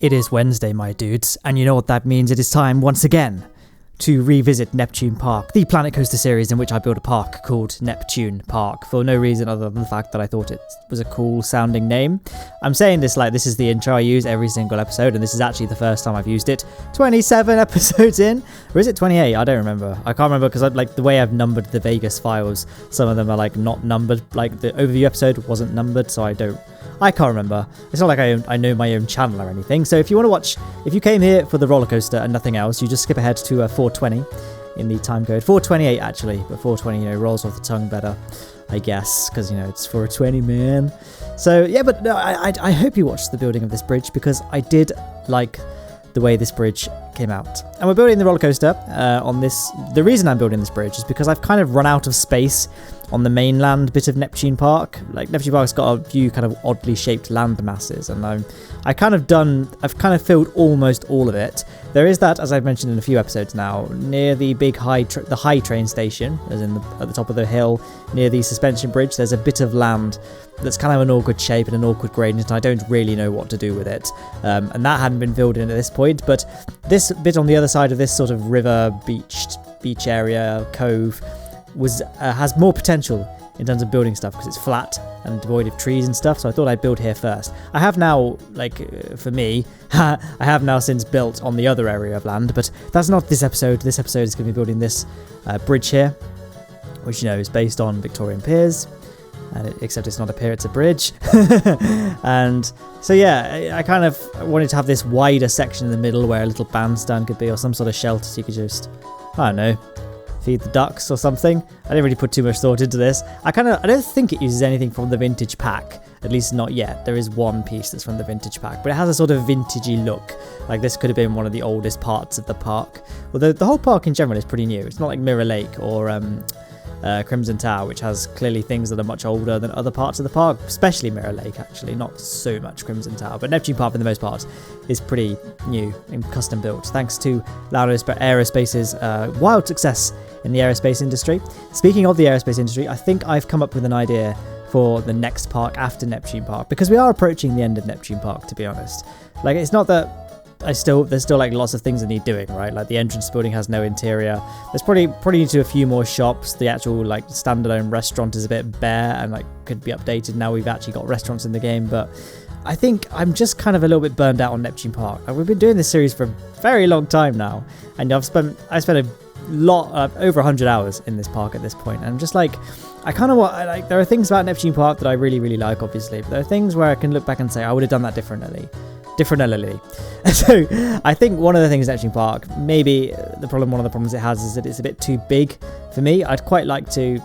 It is Wednesday, my dudes, and you know what that means. It is time, once again, to revisit Neptune Park, the Planet Coaster series in which I built a park called Neptune Park, for no reason other than the fact that I thought it was a cool sounding name. I'm saying this like this is the intro I use every single episode, and this is actually the first time I've used it 27 episodes in, or is it 28? I don't remember. I can't remember because like the way I've numbered the Vegas files, some of them are like not numbered, like the overview episode wasn't numbered, so I can't remember. It's not like I know my own channel or anything. So if you want to watch, if you came here for the roller coaster and nothing else, you just skip ahead to 420 in the time code. 428 actually, but 420 rolls off the tongue better, I guess, because it's 420, man. So yeah, but no, I hope you watched the building of this bridge because I did like the way this bridge came out. And we're building the roller coaster on this. The reason I'm building this bridge is because I've kind of run out of space on the mainland bit of Neptune Park. Like Neptune Park's got a few kind of oddly shaped land masses, and I've kind of filled almost all of it. There is that, as I've mentioned in a few episodes now, near the big high train station, as in at the top of the hill, near the suspension bridge, there's a bit of land that's kind of an awkward shape and an awkward gradient, and I don't really know what to do with it. And that hadn't been filled in at this point, but this bit on the other side of this sort of river, beach area, cove, has more potential in terms of building stuff because it's flat and devoid of trees and stuff, so I thought I'd build here first. I have now, for me, I have now since built on the other area of land, but that's not this episode. This episode is going to be building this bridge here, which is based on Victorian piers, except it's not a pier, it's a bridge. And so yeah, I kind of wanted to have this wider section in the middle where a little bandstand could be, or some sort of shelter so you could just, I don't know, feed the ducks or something. I didn't really put too much thought into this. I don't think it uses anything from the vintage pack, at least not yet. There is one piece that's from the vintage pack, but it has a sort of vintagey look. Like this could have been one of the oldest parts of the park. Although the whole park in general is pretty new. It's not like Mirror Lake or Crimson Tower, which has clearly things that are much older than other parts of the park, especially Mirror Lake actually, not so much Crimson Tower, but Neptune Park for the most part is pretty new and custom built, thanks to Lowne Aerospace's wild success in the aerospace industry. Speaking of the aerospace industry, I think I've come up with an idea for the next park after Neptune Park, because we are approaching the end of Neptune Park, to be honest. Like, it's not that there's still like lots of things that need doing, right? Like the entrance building has no interior. There's probably need to do a few more shops. The actual like standalone restaurant is a bit bare and like could be updated now we've actually got restaurants in the game. But I think I'm just kind of a little bit burned out on Neptune Park. Like, we've been doing this series for a very long time now, and I spent a lot over 100 hours in this park at this point, and I'm just like, I kind of want, like, there are things about Neptune Park that I really, really like, obviously, but there are things where I can look back and say I would have done that differently. So I think one of the things Neptune Park, maybe one of the problems it has is that it's a bit too big for me. I'd quite like to,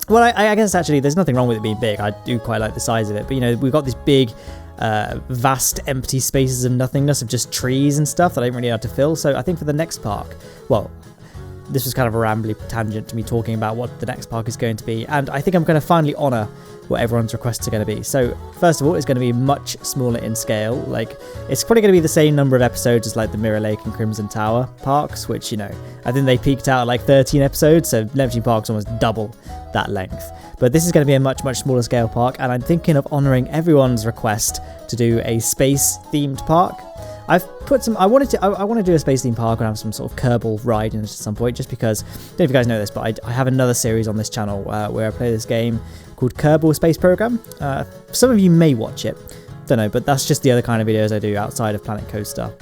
well, I guess actually there's nothing wrong with it being big. I do quite like the size of it, but we've got this big vast empty spaces of nothingness, of just trees and stuff that I don't really know how to fill. So I think for the next park, well, this was kind of a rambly tangent to me talking about what the next park is going to be, and I think I'm going to finally honour what everyone's requests are going to be. So first of all, it's going to be much smaller in scale. Like, it's probably going to be the same number of episodes as like the Mirror Lake and Crimson Tower parks, which I think they peaked out at like 13 episodes, so Neptune Park's almost double that length. But this is going to be a much small scale park, and I'm thinking of honouring everyone's request to do a space themed park. I've put some. I want to do a space theme park and have some sort of Kerbal ride in it at some point, just because, I don't know if you guys know this, but I have another series on this channel where I play this game called Kerbal Space Program. Some of you may watch it, don't know, but that's just the other kind of videos I do outside of Planet Coaster.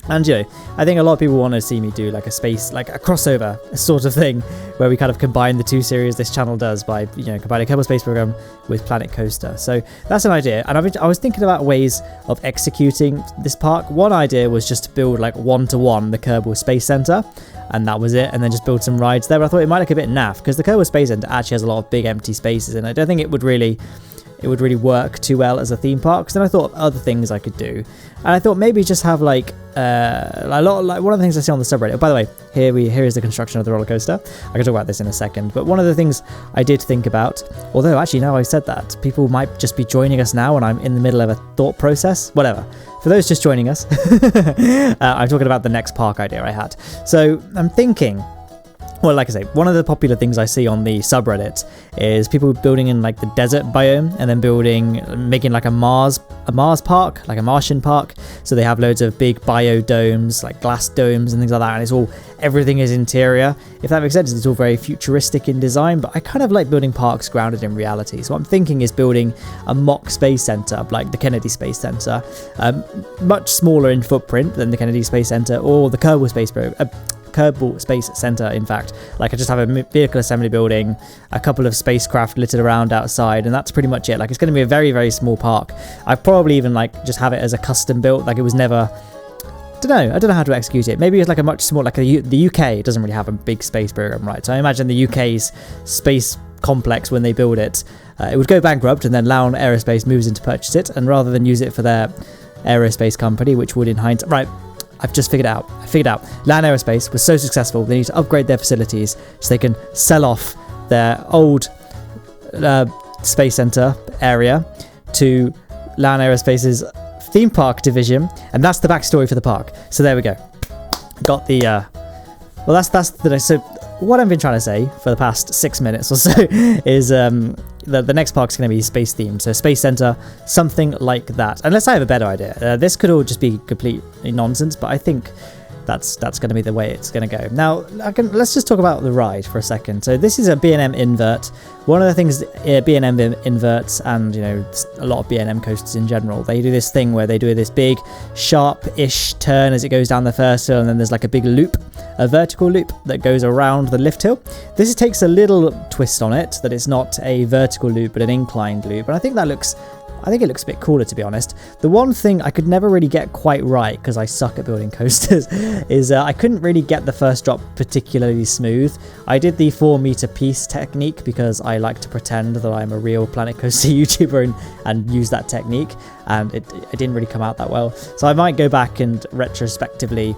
And I think a lot of people want to see me do like a space, like a crossover sort of thing, where we kind of combine the two series this channel does by combining Kerbal Space Program with Planet Coaster. So that's an idea, and I was thinking about ways of executing this park. One idea was just to build like 1-to-1 the Kerbal Space Center, and that was it, and then just build some rides there. But I thought it might look a bit naff because the Kerbal Space Center actually has a lot of big empty spaces, and I don't think it would really work too well as a theme park. So then I thought of other things I could do, and I thought maybe just have like a lot, like one of the things I see on the subreddit. Oh, by the way, here is the construction of the roller coaster. I can talk about this in a second, but one of the things I did think about, although actually now I said that, people might just be joining us now and I'm in the middle of a thought process, whatever. For those just joining us, I'm talking about the next park idea I had. So I'm thinking, well, like I say, one of the popular things I see on the subreddit is people building in like the desert biome and then making like a Mars a Mars park, like a Martian park. So they have loads of big biodomes, like glass domes and things like that, and it's all, everything is interior. If that makes sense, it's all very futuristic in design, but I kind of like building parks grounded in reality. So what I'm thinking is building a mock space center, like the Kennedy Space Center, much smaller in footprint than the Kennedy Space Center or the Kerbal Space Center, in fact. Like, I just have a vehicle assembly building, a couple of spacecraft littered around outside, and that's pretty much it. Like, it's going to be a very, very small park. I'd probably even like just have it as a custom built, like it was never, I don't know how to execute it. Maybe it's like a much smaller, like the UK doesn't really have a big space program, right? So I imagine the UK's space complex, when they build it, it would go bankrupt, and then Lowne Aerospace moves in to purchase it, and rather than use it for their aerospace company, which would in hindsight, right, I've just figured it out. Lowne Aerospace was so successful, they need to upgrade their facilities so they can sell off their old space center area to Lowne Aerospace's theme park division, and that's the backstory for the park. So there we go. Got the well, that's the, so what I've been trying to say for the past 6 minutes or so is the next park's going to be space themed, so space center, something like that, unless I have a better idea. This could all just be completely nonsense, but I think that's going to be the way it's going to go. Now, let's just talk about the ride for a second. So this is a B&M invert. One of the things B&M inverts, and a lot of B&M coasters in general, they do this thing where they do this big sharp-ish turn as it goes down the first hill, and then there's like a big loop, a vertical loop that goes around the lift hill. This takes a little twist on it, that it's not a vertical loop but an inclined loop, and I think it looks a bit cooler, to be honest. The one thing I could never really get quite right, because I suck at building coasters, is I couldn't really get the first drop particularly smooth. I did the 4-meter piece technique because I like to pretend that I'm a real Planet Coaster YouTuber and use that technique, and it didn't really come out that well. So I might go back and retrospectively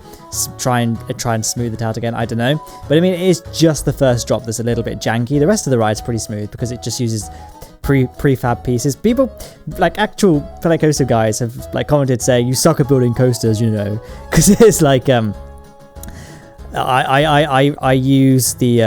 try and smooth it out again. I don't know. But I mean, it is just the first drop that's a little bit janky. The rest of the ride's pretty smooth because it just uses prefab pieces. People, like actual Planet Coaster guys, have like commented saying you suck at building coasters, because it's like I use the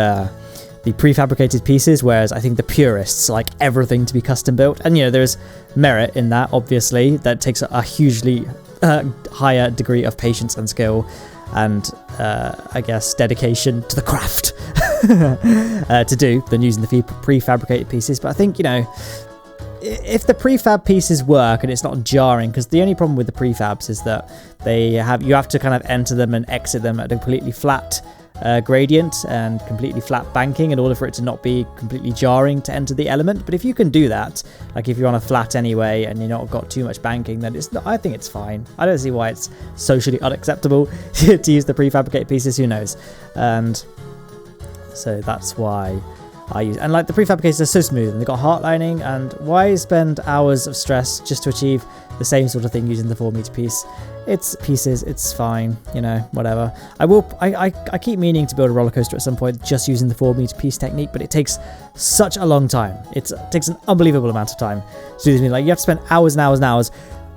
prefabricated pieces, whereas I think the purists like everything to be custom built, and there's merit in that. Obviously, that takes a hugely higher degree of patience and skill, and I guess dedication to the craft to do than using the prefabricated pieces. But I think if the prefab pieces work and it's not jarring, because the only problem with the prefabs is that you have to kind of enter them and exit them at a completely flat gradient and completely flat banking in order for it to not be completely jarring to enter the element. But if you can do that, like if you're on a flat anyway and you're not got too much banking, then I think it's fine. I don't see why it's socially unacceptable to use the prefabricated pieces. Who knows? And so that's why I use, and like the prefabricated are so smooth and they've got heart lining, and why spend hours of stress just to achieve the same sort of thing using the 4-meter piece? It's pieces, it's fine, whatever. I keep meaning to build a roller coaster at some point just using the 4-meter piece technique, but it takes such a long time. It takes an unbelievable amount of time to do this. Like, you have to spend hours and hours and hours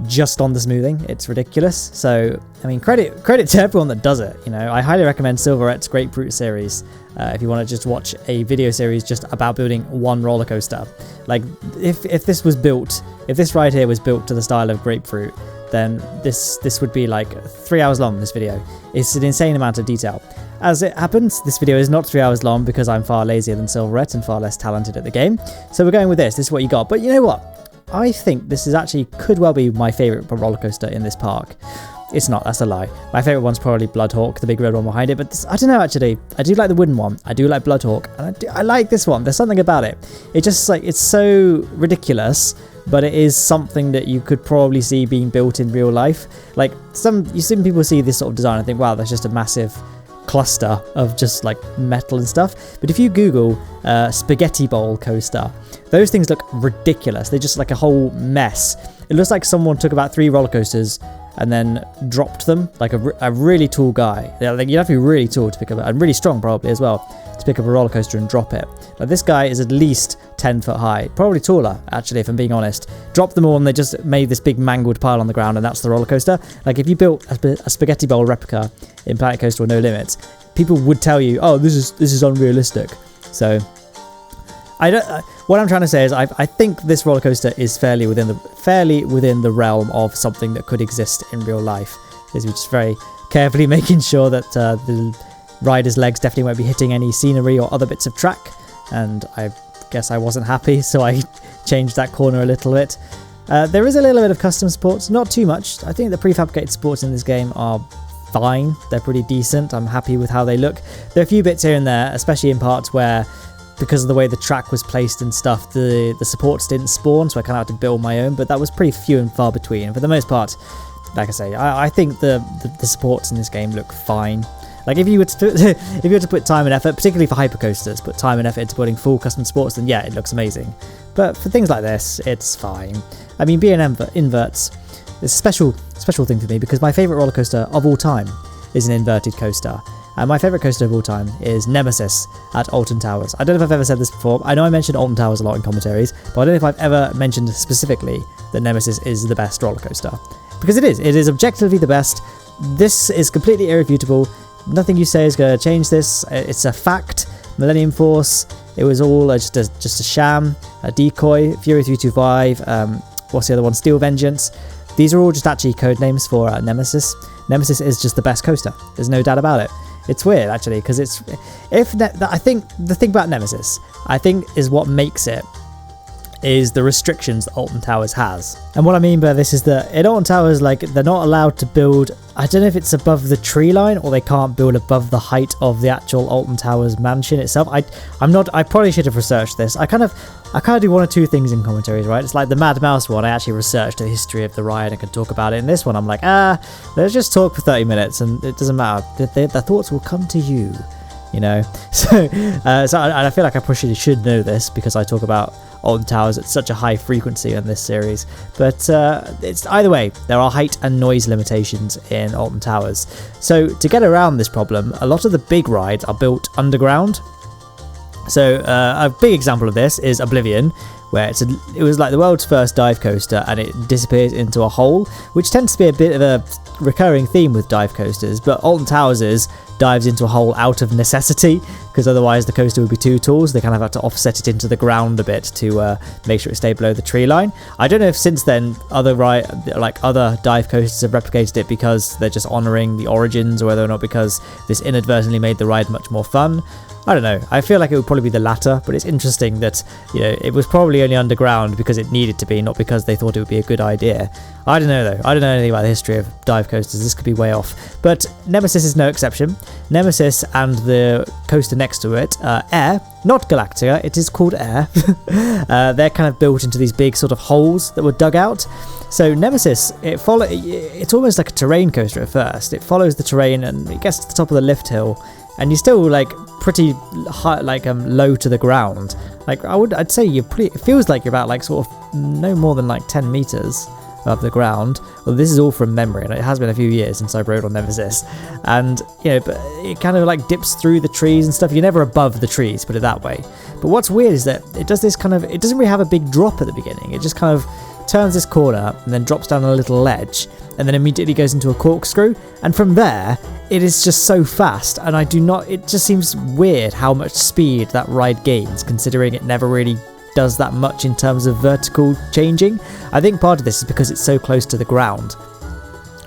just on the smoothing. It's ridiculous. So I mean, credit to everyone that does it. I highly recommend Silverette's Grapefruit series if you want to just watch a video series just about building one roller coaster. Like, if this ride here was built to the style of Grapefruit, then this would be like 3 hours long. This video, it's an insane amount of detail. As it happens, this video is not 3 hours long because I'm far lazier than Silverette and far less talented at the game. So we're going with this. This is what you got. But you know what? I think this is actually could well be my favourite roller coaster in this park. It's not, that's a lie. My favourite one's probably Bloodhawk, the big red one behind it, but I don't know actually. I do like the wooden one. I do like Bloodhawk, and I like this one. There's something about it. It just like, it's so ridiculous, but it is something that you could probably see being built in real life. Like some people see this sort of design and think, wow, that's just a massive cluster of just like metal and stuff. But if you Google spaghetti bowl coaster, those things look ridiculous. They're just like a whole mess. It looks like someone took about 3 roller coasters and then dropped them, like a really tall guy. Like, you'd have to be really tall to pick up, and really strong probably as well, to pick up a roller coaster and drop it. Like, this guy is at least 10 foot high, probably taller actually, if I'm being honest. Dropped them all and they just made this big mangled pile on the ground, and that's the roller coaster. Like, if you built a spaghetti bowl replica in Planet Coaster or No Limits, people would tell you, oh, this is unrealistic. So What I'm trying to say is, I think this roller coaster is fairly within the realm of something that could exist in real life. Is we're just very carefully making sure that the rider's legs definitely won't be hitting any scenery or other bits of track. And I guess I wasn't happy, so I changed that corner a little bit. There is a little bit of custom supports, not too much. I think the prefabricated supports in this game are fine. They're pretty decent. I'm happy with how they look. There are a few bits here and there, especially in parts where, because of the way the track was placed and stuff, the supports didn't spawn, so I kind of had to build my own, but that was pretty few and far between. And for the most part, like I say, I think the supports in this game look fine. Like if you were to put time and effort, particularly for hypercoasters, put time and effort into building full custom supports, then yeah, it looks amazing. But for things like this, it's fine. I mean, being Inverts is a special thing for me because my favourite roller coaster of all time is an inverted coaster. And my favourite coaster of all time is Nemesis at Alton Towers. I don't know if I've ever said this before. I know I mentioned Alton Towers a lot in commentaries, but I don't know if I've ever mentioned specifically that Nemesis is the best roller coaster. Because it is. It is objectively the best. This is completely irrefutable. Nothing you say is going to change this. It's a fact. Millennium Force, it was all just a sham, a decoy. Fury 325, what's the other one? Steel Vengeance. These are all just actually code names for Nemesis. Nemesis is just the best coaster. There's no doubt about it. It's weird actually, because I think the thing about Nemesis, I think, is what makes it is the restrictions that Alton Towers has. And what I mean by this is that in Alton Towers, like, they're not allowed to build, I don't know if it's above the tree line or they can't build above the height of the actual Alton Towers mansion itself. I probably should have researched this. I kind of do one or two things in commentaries, right? It's like the Mad Mouse one, I actually researched the history of the ride and could talk about it. In this one, I'm like, let's just talk for 30 minutes and it doesn't matter. The thoughts will come to you, you know? So I feel like I probably should know this because I talk about Alton Towers at such a high frequency in this series. But it's either way, there are height and noise limitations in Alton Towers. So to get around this problem, a lot of the big rides are built underground. So a big example of this is Oblivion, where it was like the world's first dive coaster and it disappears into a hole, which tends to be a bit of a recurring theme with dive coasters, but Alton Towers dives into a hole out of necessity because otherwise the coaster would be too tall, so they kind of have to offset it into the ground a bit to make sure it stayed below the tree line. I don't know if since then other dive coasters have replicated it because they're just honouring the origins, or whether or not because this inadvertently made the ride much more fun. I don't know. I feel like it would probably be the latter, but it's interesting that, you know, it was probably only underground because it needed to be, not because they thought it would be a good idea. I don't know though. I don't know anything about the history of dive coasters. This could be way off. But Nemesis is no exception. Nemesis and the coaster next to it, Air, not Galactica, it is called Air. They're kind of built into these big sort of holes that were dug out. So Nemesis, it's almost like a terrain coaster at first. It follows the terrain and it gets to the top of the lift hill, and you're still like pretty high, like low to the ground. Like I'd say it feels like you're about like sort of no more than like 10 meters above the ground. Well, this is all from memory, and it has been a few years since I rode on Nemesis. And you know, but it kind of like dips through the trees and stuff. You're never above the trees, put it that way. But what's weird is that it does this kind of, it doesn't really have a big drop at the beginning. It just kind of turns this corner and then drops down a little ledge and then immediately goes into a corkscrew, and from there it is just so fast, and it just seems weird how much speed that ride gains, considering it never really does that much in terms of vertical changing. I think part of this is because it's so close to the ground.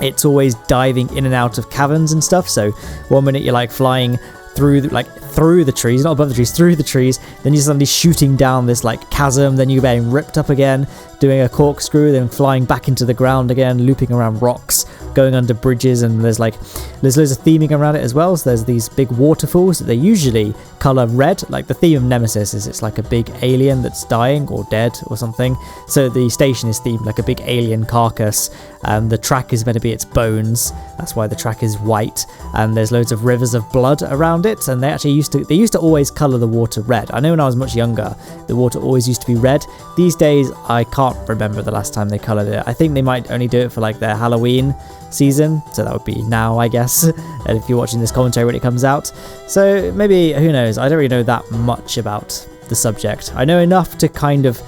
It's always diving in and out of caverns and stuff, so one minute you're like flying through the trees, not above the trees, through the trees, then you're suddenly shooting down this like chasm, then you're being ripped up again, doing a corkscrew, then flying back into the ground again, looping around rocks, going under bridges, and there's loads of theming around it as well. So there's these big waterfalls that they usually colour red. Like the theme of Nemesis is it's like a big alien that's dying or dead or something. So the station is themed like a big alien carcass, and the track is meant to be its bones. That's why the track is white, and there's loads of rivers of blood around it. And they actually used to always colour the water red. I know when I was much younger, the water always used to be red. These days, I can't remember the last time they coloured it. I think they might only do it for like their Halloween season, so that would be now, I guess, and if you're watching this commentary when it comes out. So maybe, who knows, I don't really know that much about the subject. I know enough to kind of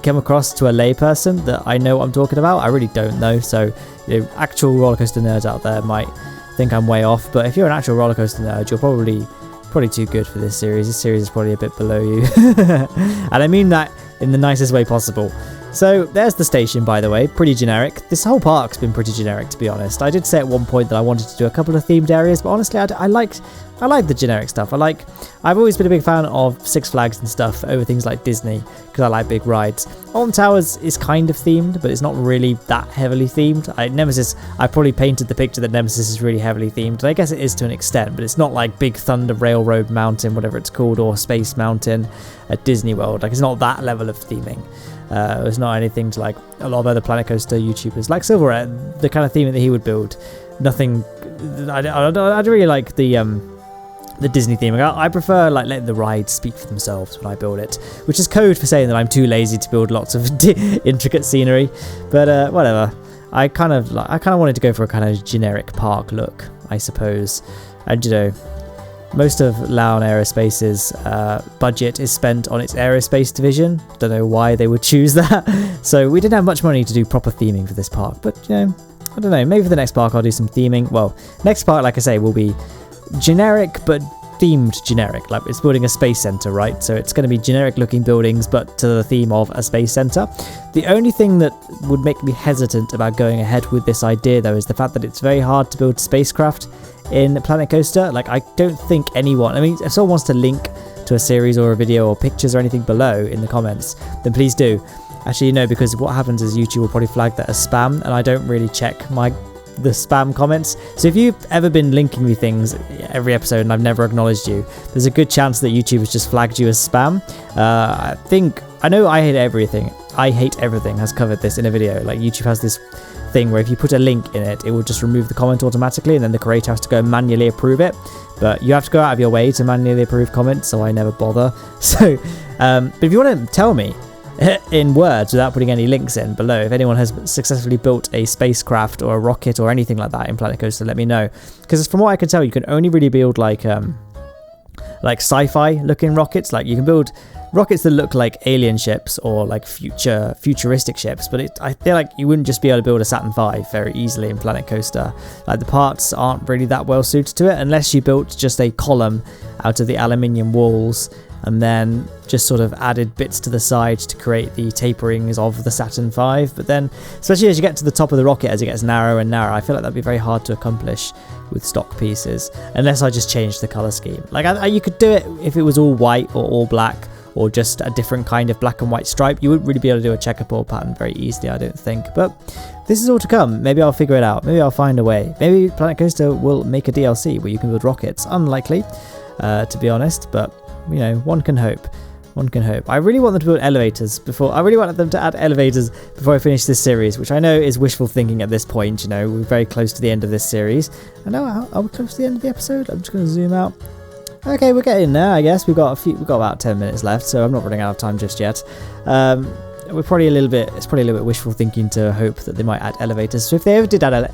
come across to a layperson that I know what I'm talking about. I really don't know, so you know, actual roller coaster nerds out there might think I'm way off, but if you're an actual roller coaster nerd, you'll probably probably too good for this series. This series is probably a bit below you. And I mean that in the nicest way possible. So there's the station, by the way, pretty generic. This whole park's been pretty generic, to be honest. I did say at one point that I wanted to do a couple of themed areas, but honestly, I like the generic stuff. I've always been a big fan of Six Flags and stuff over things like Disney, because I like big rides. Alton Towers is kind of themed, but it's not really that heavily themed. Nemesis, I probably painted the picture that Nemesis is really heavily themed, and I guess it is to an extent, but it's not like Big Thunder Railroad Mountain, whatever it's called, or Space Mountain at Disney World. Like, it's not that level of theming. It's not anything to like a lot of other Planet Coaster YouTubers, like Silverette, the kind of theme that he would build. Nothing. I don't really like the Disney theming. I prefer like letting the rides speak for themselves when I build it, which is code for saying that I'm too lazy to build lots of intricate scenery. But whatever. I kind of wanted to go for a kind of generic park look, I suppose. And you know, most of Lowne Aerospace's budget is spent on its aerospace division. Don't know why they would choose that. So we didn't have much money to do proper theming for this park. But, you know, I don't know. Maybe for the next park I'll do some theming. Well, next park, like I say, will be generic but themed generic. Like, it's building a space center, right? So it's going to be generic looking buildings but to the theme of a space center. The only thing that would make me hesitant about going ahead with this idea, though, is the fact that it's very hard to build spacecraft in Planet Coaster. Like, I don't think anyone, I mean, if someone wants to link to a series or a video or pictures or anything below in the comments, then please do. Actually, no, because what happens is YouTube will probably flag that as spam, and I don't really check the spam comments. So if you've ever been linking me things every episode and I've never acknowledged you, there's a good chance that YouTube has just flagged you as spam. I know I Hate Everything. I Hate Everything has covered this in a video. Like, YouTube has this thing where if you put a link in it, it will just remove the comment automatically, and then the creator has to go manually approve it. But you have to go out of your way to manually approve comments, so I never bother. So, but if you want to tell me in words without putting any links in below, if anyone has successfully built a spacecraft or a rocket or anything like that in Planet Coaster, let me know. Because from what I can tell, you can only really build like sci-fi looking rockets. Like, you can build rockets that look like alien ships or like futuristic ships, but I feel like you wouldn't just be able to build a Saturn V very easily in Planet Coaster. Like, the parts aren't really that well suited to it unless you built just a column out of the aluminium walls and then just sort of added bits to the sides to create the taperings of the Saturn V. But then, especially as you get to the top of the rocket, as it gets narrower and narrower, I feel like that'd be very hard to accomplish with stock pieces, unless I just changed the colour scheme. Like, you could do it if it was all white or all black, or just a different kind of black and white stripe. You wouldn't really be able to do a checkerboard pattern very easily, I don't think. But this is all to come. Maybe I'll figure it out. Maybe I'll find a way. Maybe Planet Coaster will make a DLC where you can build rockets. Unlikely, to be honest, but, you know, one can hope. One can hope. I really want them to build elevators before. I really want them to add elevators before I finish this series, which I know is wishful thinking at this point. You know, we're very close to the end of this series. I know, are we close to the end of the episode? I'm just going to zoom out. Okay, we're getting there, I guess. We've got about 10 minutes left, so I'm not running out of time just yet. It's probably a little bit wishful thinking to hope that they might add elevators. So if they ever did add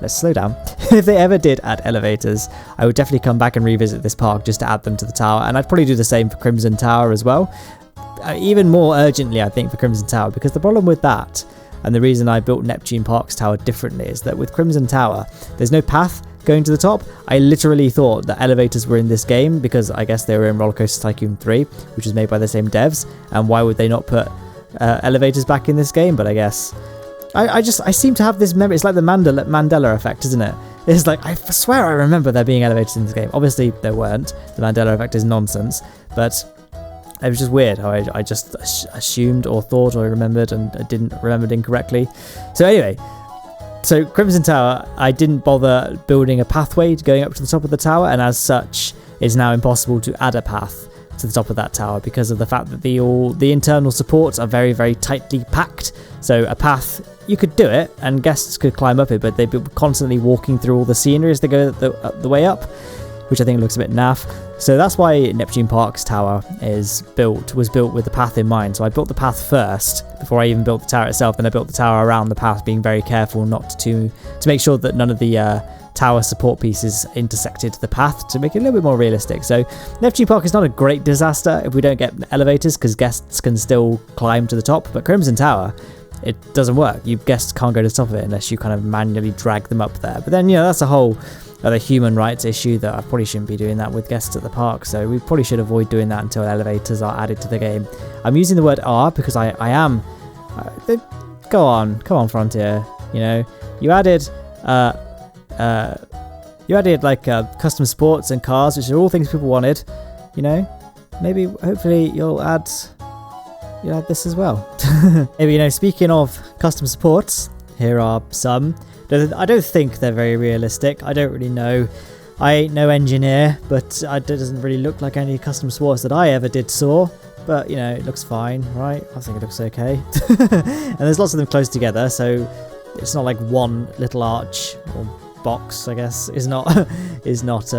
let's slow down. If they ever did add elevators, I would definitely come back and revisit this park just to add them to the tower, and I'd probably do the same for Crimson Tower as well. Even more urgently, I think, for Crimson Tower, because the problem with that, and the reason I built Neptune Park's tower differently, is that with Crimson Tower, there's no path going to the top. I literally thought that elevators were in this game because I guess they were in Roller Coaster Tycoon 3, which was made by the same devs, and why would they not put elevators back in this game? But I guess I seem to have this memory. It's like the Mandela effect, isn't it? It's like, I swear I remember there being elevators in this game. Obviously there weren't. The Mandela effect is nonsense, but it was just weird how I just assumed or thought or remembered, and I didn't remember it incorrectly. So anyway, so Crimson Tower, I didn't bother building a pathway going up to the top of the tower, and as such, it's now impossible to add a path to the top of that tower because of the fact that the internal supports are very, very tightly packed. So a path, you could do it, and guests could climb up it, but they'd be constantly walking through all the scenery as they go the way up, which I think looks a bit naff. So that's why Neptune Park's tower was built with the path in mind. So I built the path first before I even built the tower itself, and I built the tower around the path, being very careful not to make sure that none of the tower support pieces intersected the path, to make it a little bit more realistic. So Neptune Park is not a great disaster if we don't get elevators, because guests can still climb to the top, but Crimson Tower, it doesn't work. Guests can't go to the top of it unless you kind of manually drag them up there. But then, you know, that's a whole other human rights issue that I probably shouldn't be doing that with guests at the park, so we probably should avoid doing that until elevators are added to the game. I'm using the word "are" because I am... come on, Frontier, you know, you added like custom sports and cars, which are all things people wanted, you know. Maybe, hopefully, you'll add this as well. Maybe, you know, speaking of custom sports, here are some. I don't think they're very realistic. I don't really know. I ain't no engineer, but it doesn't really look like any custom sports that I ever did saw. But, you know, it looks fine, right? I think it looks okay. And there's lots of them close together, so it's not like one little arch or box, I guess, is not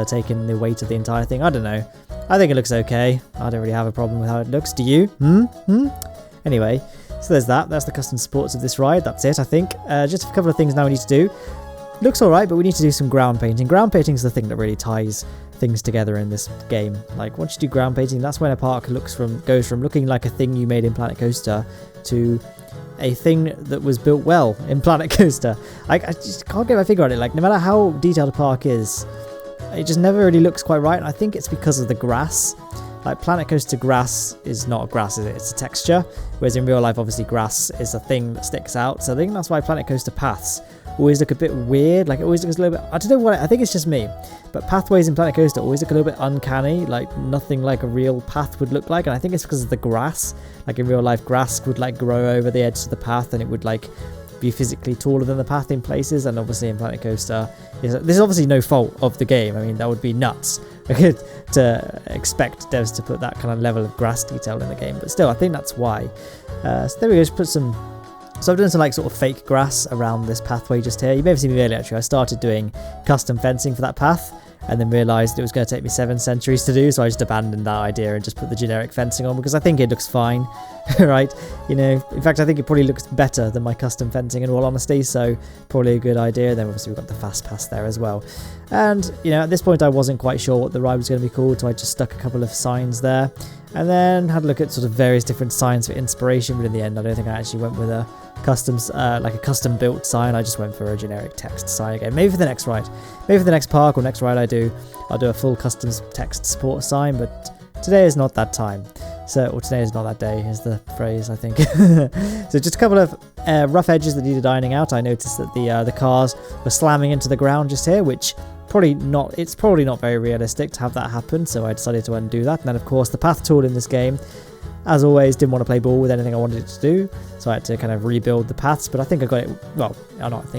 taking the weight of the entire thing. I don't know. I think it looks okay. I don't really have a problem with how it looks. Do you? Anyway, so there's that. That's the custom sports of this ride. That's it, I think. Just a couple of things now we need to do. Looks alright, but we need to do some ground painting. Ground painting is the thing that really ties things together in this game. Like, once you do ground painting, that's when a park goes from looking like a thing you made in Planet Coaster to a thing that was built well in Planet Coaster. I just can't get my finger on it. Like, no matter how detailed a park is, it just never really looks quite right. And I think it's because of the grass. Like, Planet Coaster grass is not grass, is it? It's a texture. Whereas in real life, obviously, grass is a thing that sticks out. So I think that's why Planet Coaster paths always look a bit weird. Like, it always looks a little bit... I don't know what... I think it's just me. But pathways in Planet Coaster always look a little bit uncanny. Like, nothing like a real path would look like. And I think it's because of the grass. Like, in real life, grass would, like, grow over the edge of the path. And it would, like, be physically taller than the path in places. And obviously in Planet Coaster... There's obviously no fault of the game. I mean, that would be nuts to expect devs to put that kind of level of grass detail in the game. But still, I think that's why. So there we go. Just put some... So I've done some like sort of fake grass around this pathway just here. You may have seen me earlier actually. I started doing custom fencing for that path and then realised it was going to take me 7 centuries to do, so I just abandoned that idea and just put the generic fencing on because I think it looks fine, right? You know, in fact I think it probably looks better than my custom fencing in all honesty, so probably a good idea. Then obviously we've got the fast pass there as well. And, you know, at this point I wasn't quite sure what the ride was going to be called, so I just stuck a couple of signs there and then had a look at sort of various different signs for inspiration, but in the end I don't think I actually went with a custom built sign. I just went for a generic text sign again. Maybe for the next ride, maybe for the next park or next ride I'll do a full custom text support sign, but today is not that time. So, or today is not that day is the phrase, I think. So just a couple of rough edges that needed ironing out. I noticed that the cars were slamming into the ground just here, which it's probably not very realistic to have that happen, so I decided to undo that. And then of course the path tool in this game, as always, didn't want to play ball with anything I wanted it to do, so I had to kind of rebuild the paths, but I think I got it, well,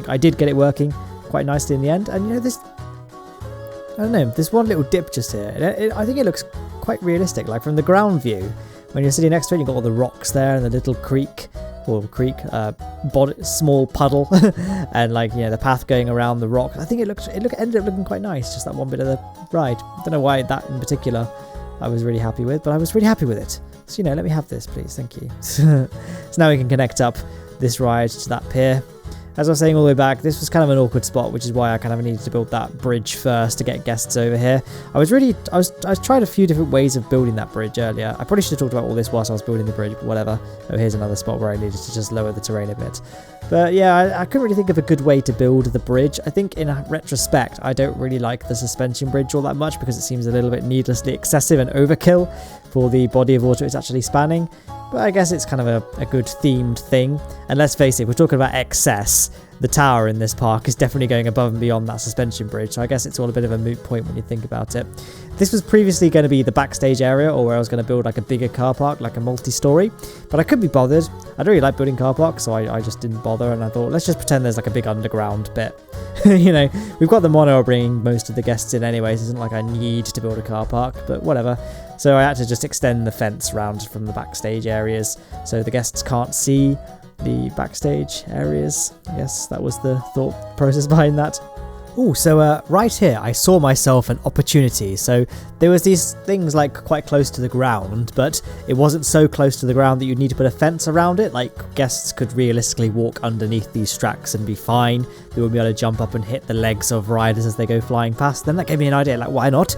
I did get it working quite nicely in the end. And you know, I don't know, there's one little dip just here. I think it looks quite realistic, like from the ground view. When you're sitting next to it, you've got all the rocks there and the little small puddle, and like, you know, the path going around the rock. I think it ended up looking quite nice, just that one bit of the ride. I don't know why that in particular I was really happy with, but I was really happy with it. So, you know, let me have this, please. Thank you. So now we can connect up this ride to that pier. As I was saying all the way back, this was kind of an awkward spot, which is why I kind of needed to build that bridge first to get guests over here. I tried a few different ways of building that bridge earlier. I probably should have talked about all this whilst I was building the bridge, but whatever. Oh, here's another spot where I needed to just lower the terrain a bit. But yeah, I couldn't really think of a good way to build the bridge. I think in retrospect, I don't really like the suspension bridge all that much because it seems a little bit needlessly excessive and overkill for the body of water it's actually spanning. But I guess it's kind of a good themed thing. And let's face it, we're talking about excess. The tower in this park is definitely going above and beyond that suspension bridge, so I guess it's all a bit of a moot point when you think about it. This was previously going to be the backstage area, or where I was going to build like a bigger car park, like a multi-story, but I couldn't be bothered. I don't really like building car parks, so I just didn't bother, and I thought, let's just pretend there's like a big underground bit. You know, we've got the monorail bringing most of the guests in anyways, it's not like I need to build a car park, but whatever. So I had to just extend the fence round from the backstage areas, so the guests can't see the backstage areas. I guess that was the thought process behind that. Oh, so right here I saw myself an opportunity. So there was these things like quite close to the ground, but it wasn't so close to the ground that you'd need to put a fence around it. Like, guests could realistically walk underneath these tracks and be fine. They wouldn't be able to jump up and hit the legs of riders as they go flying past. Then that gave me an idea, like, why not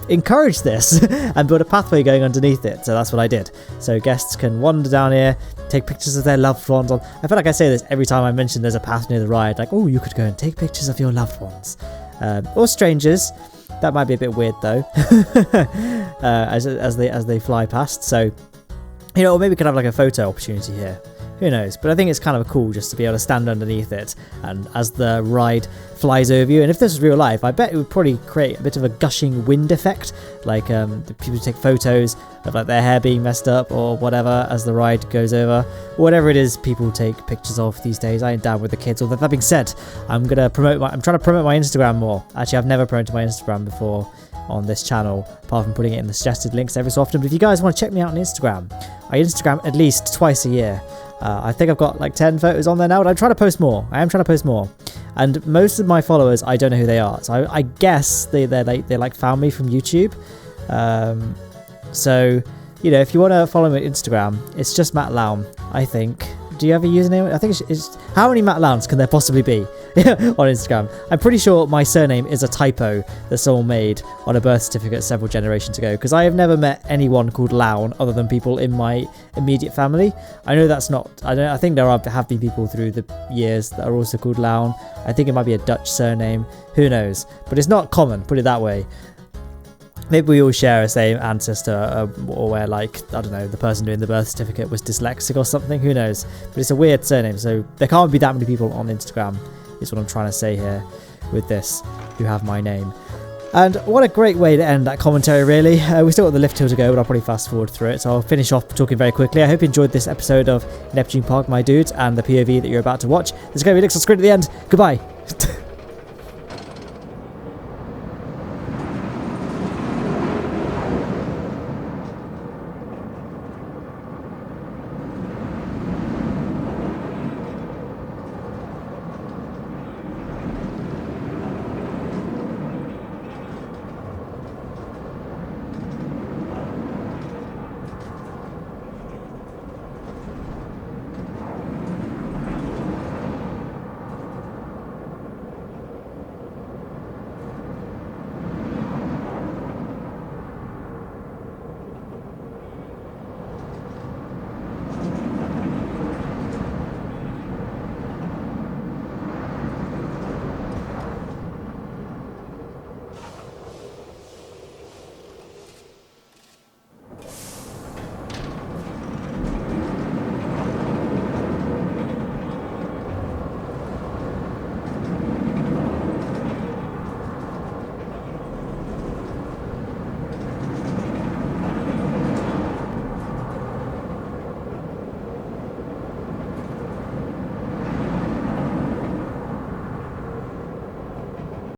encourage this and build a pathway going underneath it? So that's what I did. So guests can wander down here, take pictures of their loved ones. I feel like I say this every time I mention there's a path near the ride, like, oh, you could go and take pictures of your loved ones. or strangers. That might be a bit weird though, as they fly past. So, or maybe we could have like a photo opportunity here. Who knows? But I think it's kind of cool just to be able to stand underneath it, and as the ride flies over you, and if this was real life, I bet it would probably create a bit of a gushing wind effect, like people take photos of like their hair being messed up or whatever as the ride goes over, or whatever it is people take pictures of these days. I ain't down with the kids. Although that being said, I'm trying to promote my Instagram more. Actually, I've never promoted my Instagram before on this channel, apart from putting it in the suggested links every so often. But if you guys want to check me out on Instagram, I Instagram at least twice a year. I think I've got like 10 photos on there now, and I'm trying to post more. And most of my followers, I don't know who they are. So I guess they like found me from YouTube. So, if you want to follow me on Instagram, it's just Matt Lowne, I think. Do you have a username? I think it's how many Matt Lownes can there possibly be on Instagram? I'm pretty sure my surname is a typo that someone made on a birth certificate several generations ago, because I have never met anyone called Lowne other than people in my immediate family. I know that's not. I think there have been people through the years that are also called Lowne. I think it might be a Dutch surname. Who knows? But it's not common. Put it that way. Maybe we all share a same ancestor, or where, like, I don't know, the person doing the birth certificate was dyslexic or something, who knows. But it's a weird surname, so there can't be that many people on Instagram, is what I'm trying to say here with this, who have my name. And what a great way to end that commentary, really. We still got the lift hill to go, but I'll probably fast forward through it, so I'll finish off talking very quickly. I hope you enjoyed this episode of Neptune Park, my dudes, and the POV that you're about to watch. There's going to be links on screen at the end. Goodbye.